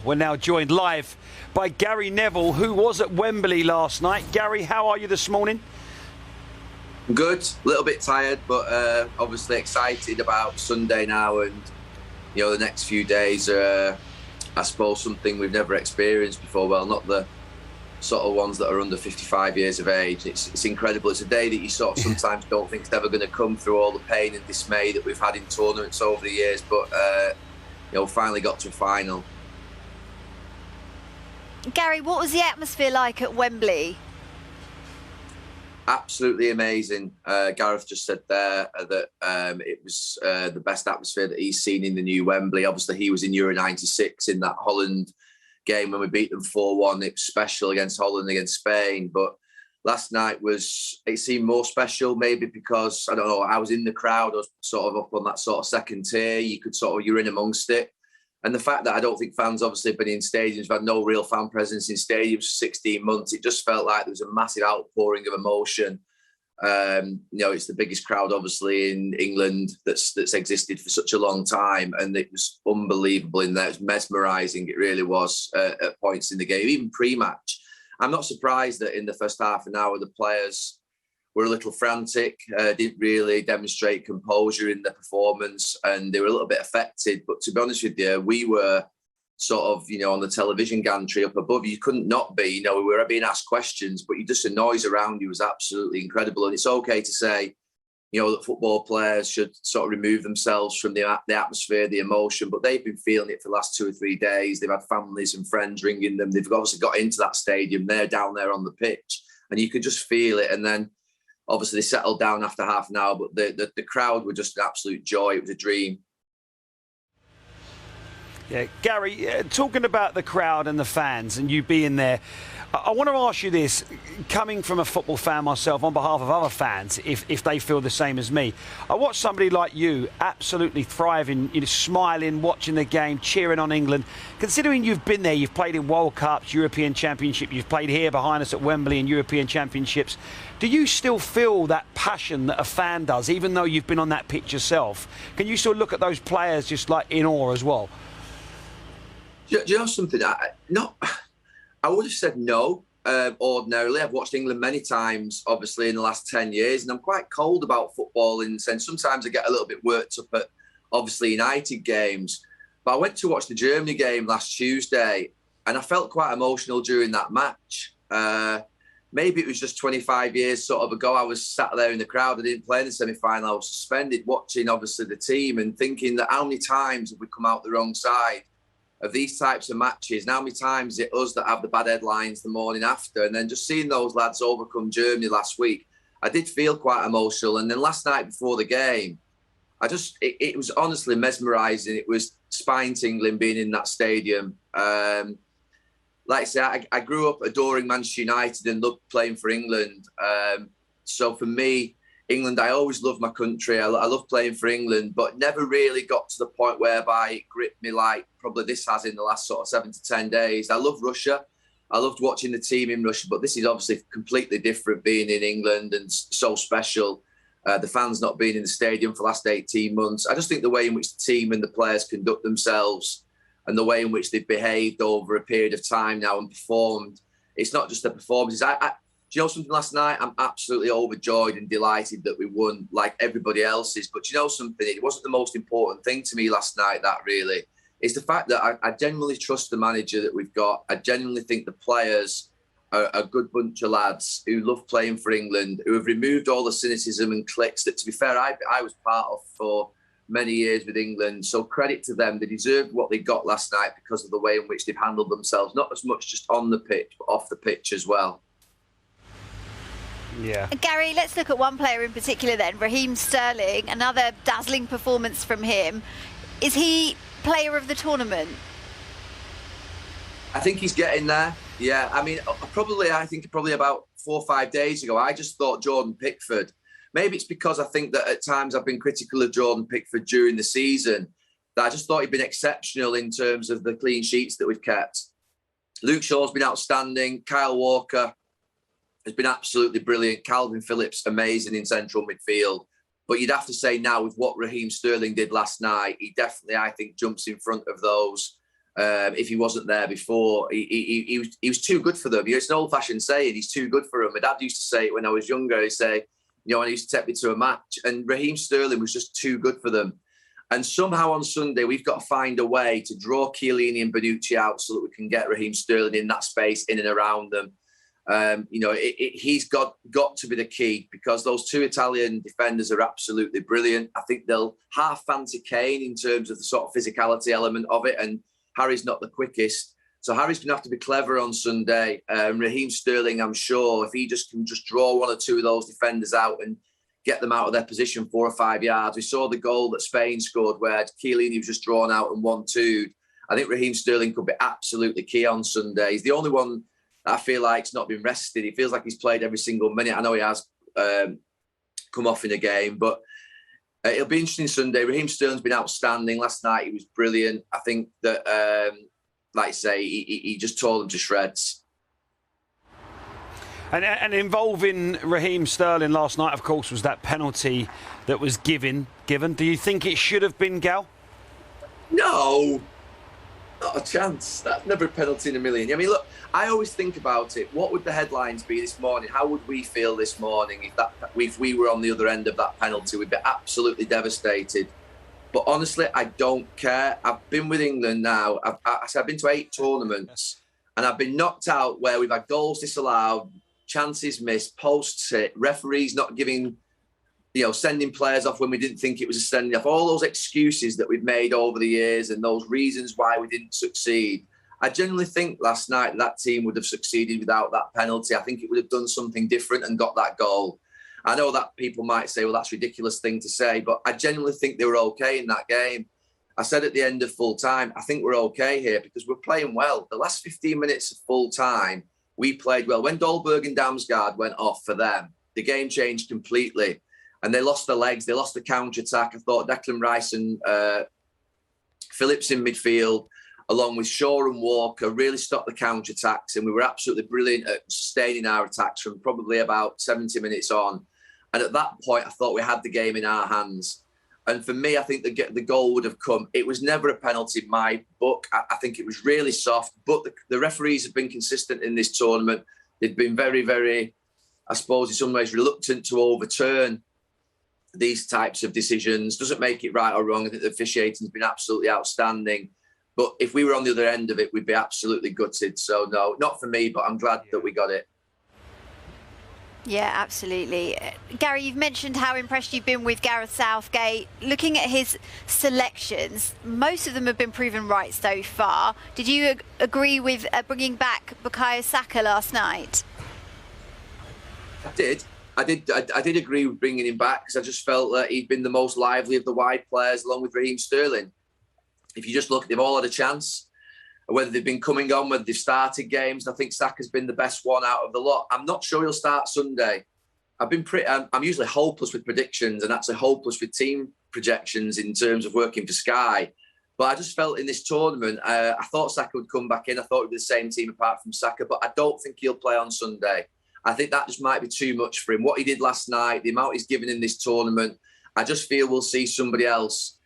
We're now joined live by Gary Neville, who was at Wembley last night. Gary, how are you this morning? Good, a little bit tired, but obviously excited about Sunday now, and the next few days are, I suppose, something we've never experienced before. Well, not the sort of ones that are under 55 years of age. It's incredible. It's a day that you sort of sometimes don't think is ever going to come through all the pain and dismay that we've had in tournaments over the years, but finally got to a final. Gary, what was the atmosphere like at Wembley? Absolutely amazing. Gareth just said there that it was the best atmosphere that he's seen in the new Wembley. Obviously, he was in Euro 96 in that Holland game when we beat them 4-1. It was special against Holland, against Spain. But last night it seemed more special, maybe because, I don't know, I was in the crowd. I was sort of up on that sort of second tier. You're in amongst it. And the fact that I don't think fans obviously have been in stadiums, we've had no real fan presence in stadiums for 16 months. It just felt like there was a massive outpouring of emotion. It's the biggest crowd obviously in England that's existed for such a long time, and it was unbelievable in there. It was mesmerising. It really was at points in the game, even pre-match. I'm not surprised that in the first half an hour the players were a little frantic, didn't really demonstrate composure in the performance, and they were a little bit affected. But to be honest with you, we were sort of, on the television gantry up above. You couldn't not be, we were being asked questions, but the noise around you was absolutely incredible. And it's okay to say, that football players should sort of remove themselves from the atmosphere, the emotion, but they've been feeling it for the last 2 or 3 days. They've had families and friends ringing them. They've obviously got into that stadium. They're down there on the pitch, and you could just feel it. And then obviously they settled down after half an hour, but the crowd were just an absolute joy. It was a dream. Yeah, Gary, talking about the crowd and the fans and you being there, I want to ask you this, coming from a football fan myself, on behalf of other fans, if they feel the same as me. I watched somebody like you absolutely thriving, smiling, watching the game, cheering on England. Considering you've been there, you've played in World Cups, European Championship, you've played here behind us at Wembley in European Championships. Do you still feel that passion that a fan does, even though you've been on that pitch yourself? Can you still look at those players just like in awe as well? Do you know something? I would have said no ordinarily. I've watched England many times, obviously, in the last 10 years, and I'm quite cold about football in the sense sometimes I get a little bit worked up at, obviously, United games. But I went to watch the Germany game last Tuesday, and I felt quite emotional during that match. Maybe it was just 25 years sort of ago. I was sat there in the crowd. I didn't play in the semi-final. I was suspended watching, obviously, the team and thinking that how many times have we come out the wrong side of these types of matches, and how many times is it us that have the bad headlines the morning after? And then just seeing those lads overcome Germany last week, I did feel quite emotional. And then last night before the game, it was honestly mesmerising. It was spine-tingling being in that stadium. Like I say, I grew up adoring Manchester United and loved playing for England. So for me, England, I always loved my country. I love playing for England, but never really got to the point whereby it gripped me like probably this has in the last sort of 7 to 10 days. I love Russia. I loved watching the team in Russia, but this is obviously completely different being in England and so special. The fans not being in the stadium for the last 18 months. I just think the way in which the team and the players conduct themselves and the way in which they've behaved over a period of time now and performed, it's not just the performances. Do you know something last night? I'm absolutely overjoyed and delighted that we won like everybody else is. But do you know something? It wasn't the most important thing to me last night, that really. It's the fact that I genuinely trust the manager that we've got. I genuinely think the players are a good bunch of lads who love playing for England, who have removed all the cynicism and cliques that, to be fair, I was part of for many years with England. So credit to them. They deserved what they got last night because of the way in which they've handled themselves, not as much just on the pitch, but off the pitch as well. Yeah. Gary, let's look at one player in particular then, Raheem Sterling, another dazzling performance from him. Is he player of the tournament? I think he's getting there. Yeah, I mean, I think probably about 4 or 5 days ago, I just thought Jordan Pickford. Maybe it's because I think that at times I've been critical of Jordan Pickford during the season, that I just thought he'd been exceptional in terms of the clean sheets that we've kept. Luke Shaw's been outstanding. Kyle Walker has been absolutely brilliant. Calvin Phillips, amazing in central midfield. But you'd have to say now with what Raheem Sterling did last night, he definitely, I think, jumps in front of those. If he wasn't there before, he was too good for them. You know, it's an old-fashioned saying, he's too good for them. My dad used to say it when I was younger. He'd say, you know, when he used to take me to a match, and Raheem Sterling was just too good for them. And somehow on Sunday, we've got to find a way to draw Chiellini and Bonucci out so that we can get Raheem Sterling in that space, in and around them. You know, he's got to be the key, because those two Italian defenders are absolutely brilliant. I think they'll half fancy Kane in terms of the sort of physicality element of it, and Harry's not the quickest. So Harry's going to have to be clever on Sunday. Raheem Sterling, I'm sure, if he can draw one or two of those defenders out and get them out of their position 4 or 5 yards. We saw the goal that Spain scored where Chiellini was just drawn out and 1-2'd. I think Raheem Sterling could be absolutely key on Sunday. He's the only one that I feel like's not been rested. He feels like he's played every single minute. I know he has come off in a game, but it'll be interesting Sunday. Raheem Sterling's been outstanding. Last night he was brilliant. I think that, like I say, he just tore them to shreds. And involving Raheem Sterling last night, of course, was that penalty that was given. Do you think it should have been, Gal? No, not a chance. That's never a penalty in a million. I mean, look, I always think about it. What would the headlines be this morning? How would we feel this morning if we were on the other end of that penalty? We'd be absolutely devastated. But honestly, I don't care. I've been with England now. I've been to 8 tournaments, and I've been knocked out where we've had goals disallowed, chances missed, posts hit, referees not giving, you know, sending players off when we didn't think it was a sending off. All those excuses that we've made over the years and those reasons why we didn't succeed. I genuinely think last night that team would have succeeded without that penalty. I think it would have done something different and got that goal. I know that people might say, well, that's a ridiculous thing to say, but I genuinely think they were okay in that game. I said at the end of full time, I think we're okay here because we're playing well. The last 15 minutes of full time, we played well. When Dolberg and Damsgaard went off for them, the game changed completely. And they lost their legs. They lost the counter-attack. I thought Declan Rice and Phillips in midfield, along with Shaw and Walker, really stopped the counter-attacks. And we were absolutely brilliant at sustaining our attacks from probably about 70 minutes on. And at that point, I thought we had the game in our hands. And for me, I think the goal would have come. It was never a penalty in my book. I think it was really soft. But the referees have been consistent in this tournament. They've been very, very, I suppose, in some ways reluctant to overturn these types of decisions. Doesn't make it right or wrong. I think the officiating has been absolutely outstanding. But if we were on the other end of it, we'd be absolutely gutted. So, no, not for me, but I'm glad that we got it. Yeah, absolutely. Gary, you've mentioned how impressed you've been with Gareth Southgate. Looking at his selections, most of them have been proven right so far. Did you agree with bringing back Bukayo Saka last night? I did agree with bringing him back because I just felt that he'd been the most lively of the wide players along with Raheem Sterling. If you just look, they've all had a chance. Whether they've been coming on, whether they've started games, I think Saka's been the best one out of the lot. I'm not sure he'll start Sunday. I'm usually hopeless with predictions and actually hopeless with team projections in terms of working for Sky. But I just felt in this tournament, I thought Saka would come back in. I thought it would be the same team apart from Saka, but I don't think he'll play on Sunday. I think that just might be too much for him. What he did last night, the amount he's given in this tournament, I just feel we'll see somebody else.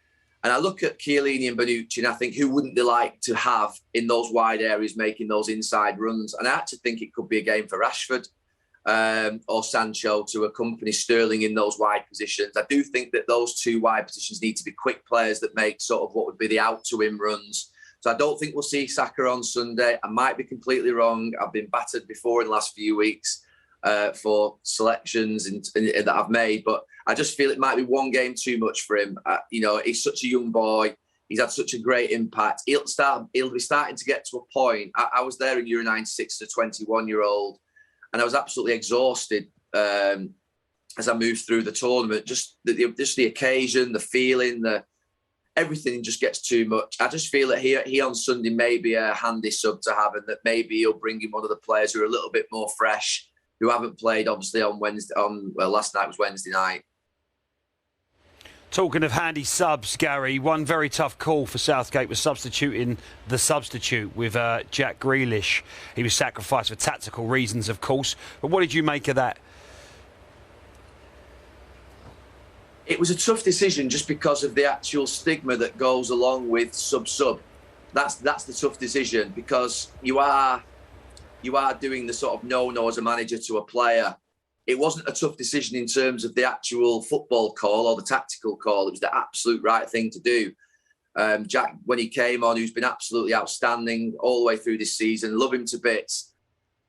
And I look at Chiellini and Bonucci and I think who wouldn't they like to have in those wide areas making those inside runs? And I actually think it could be a game for Rashford or Sancho to accompany Sterling in those wide positions. I do think that those two wide positions need to be quick players that make sort of what would be the out-to-in runs. So I don't think we'll see Saka on Sunday. I might be completely wrong. I've been battered before in the last few weeks for selections that I've made, but I just feel it might be one game too much for him. You know, he's such a young boy. He's had such a great impact. He'll be starting to get to a point. I was there in Euro 96 as a 21-year-old, and I was absolutely exhausted as I moved through the tournament. Just the occasion, the feeling, everything just gets too much. I just feel that he on Sunday may be a handy sub to have, and that maybe he'll bring in one of the players who are a little bit more fresh, who haven't played obviously on Wednesday. Last night was Wednesday night. Talking of handy subs, Gary, one very tough call for Southgate was substituting the substitute with Jack Grealish. He was sacrificed for tactical reasons, of course. But what did you make of that? It was a tough decision just because of the actual stigma that goes along with sub. that's the tough decision, because you are doing the sort of no as a manager to a player. It wasn't a tough decision in terms of the actual football call or the tactical call. It was the absolute right thing to do. Jack, when he came on, who's been absolutely outstanding all the way through this season, love him to bits.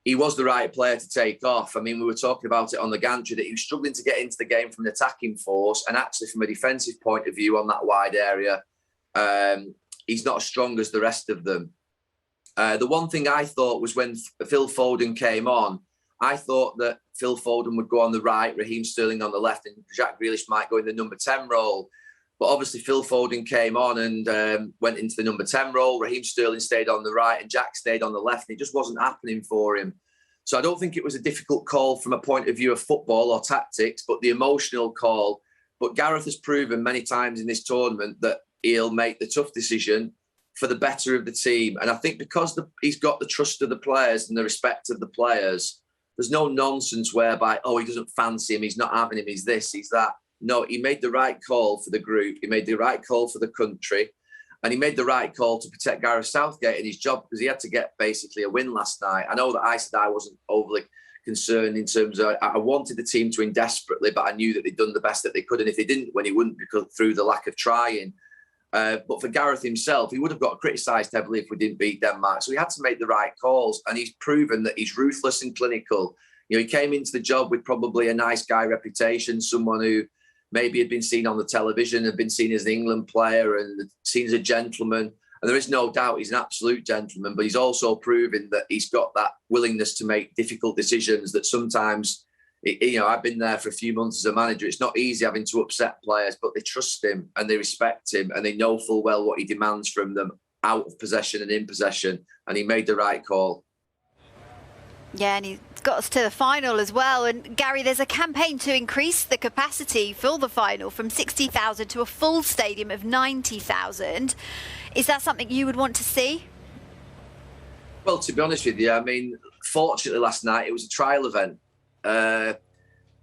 He was the right player to take off. I mean, we were talking about it on the gantry that he was struggling to get into the game from an attacking force, and actually from a defensive point of view on that wide area, he's not as strong as the rest of them. The one thing I thought was when Phil Foden came on, I thought that Phil Foden would go on the right, Raheem Sterling on the left, and Jack Grealish might go in the number 10 role. But obviously Phil Foden came on and went into the number 10 role. Raheem Sterling stayed on the right and Jack stayed on the left. And it just wasn't happening for him. So I don't think it was a difficult call from a point of view of football or tactics, but the emotional call. But Gareth has proven many times in this tournament that he'll make the tough decision for the better of the team. And I think because he's got the trust of the players and the respect of the players, there's no nonsense whereby, oh, he doesn't fancy him, he's not having him, he's this, he's that. No, he made the right call for the group. He made the right call for the country. And he made the right call to protect Gareth Southgate in his job, because he had to get basically a win last night. I know that I said I wasn't overly concerned in terms of, I wanted the team to win desperately, but I knew that they'd done the best that they could. And if they didn't win, he wouldn't, because through the lack of trying. But for Gareth himself, he would have got criticised heavily if we didn't beat Denmark. So he had to make the right calls. And he's proven that he's ruthless and clinical. You know, he came into the job with probably a nice guy reputation, someone who maybe had been seen on the television, had been seen as an England player and seen as a gentleman. And there is no doubt he's an absolute gentleman, but he's also proven that he's got that willingness to make difficult decisions that sometimes, you know, I've been there for a few months as a manager. It's not easy having to upset players, but they trust him and they respect him and they know full well what he demands from them out of possession and in possession. And he made the right call. Yeah, and he's got us to the final as well. And Gary, there's a campaign to increase the capacity for the final from 60,000 to a full stadium of 90,000. Is that something you would want to see? Well, to be honest with you, I mean, fortunately last night it was a trial event.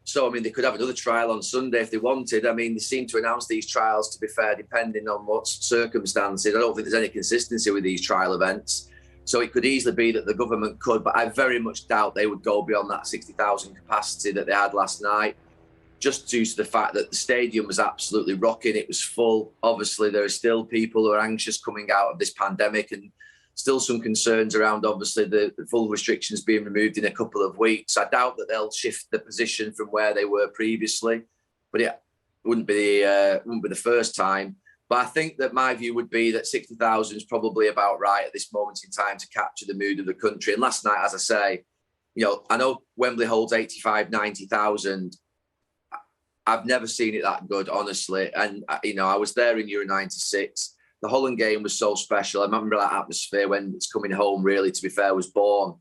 So, I mean, they could have another trial on Sunday if they wanted. I mean, they seem to announce these trials, to be fair, depending on what circumstances. I don't think there's any consistency with these trial events. So it could easily be that the government could, but I very much doubt they would go beyond that 60,000 capacity that they had last night, just due to the fact that the stadium was absolutely rocking. It was full. Obviously, there are still people who are anxious coming out of this pandemic, and still some concerns around, obviously, the full restrictions being removed in a couple of weeks. I doubt that they'll shift the position from where they were previously, but it wouldn't be the first time. But I think that my view would be that 60,000 is probably about right at this moment in time to capture the mood of the country. And last night, as I say, you know, I know Wembley holds 85, 90,000. I've never seen it that good, honestly. And, you know, I was there in Euro 96. The Holland game was so special. I remember that atmosphere when It's Coming Home, really, to be fair, was born.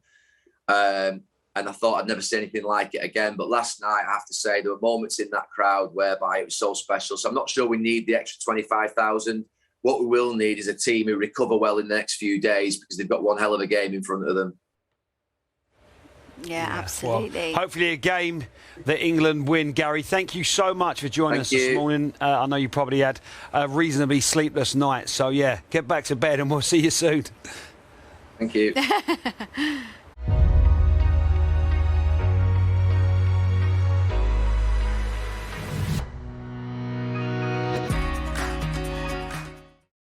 And I thought I'd never see anything like it again. But last night, I have to say, there were moments in that crowd whereby it was so special. So I'm not sure we need the extra 25,000. What we will need is a team who recover well in the next few days, because they've got one hell of a game in front of them. Yeah, absolutely. Well, hopefully a game that England win. Gary, thank you so much for joining us this morning. I know you probably had a reasonably sleepless night. So, yeah, get back to bed and we'll see you soon. Thank you.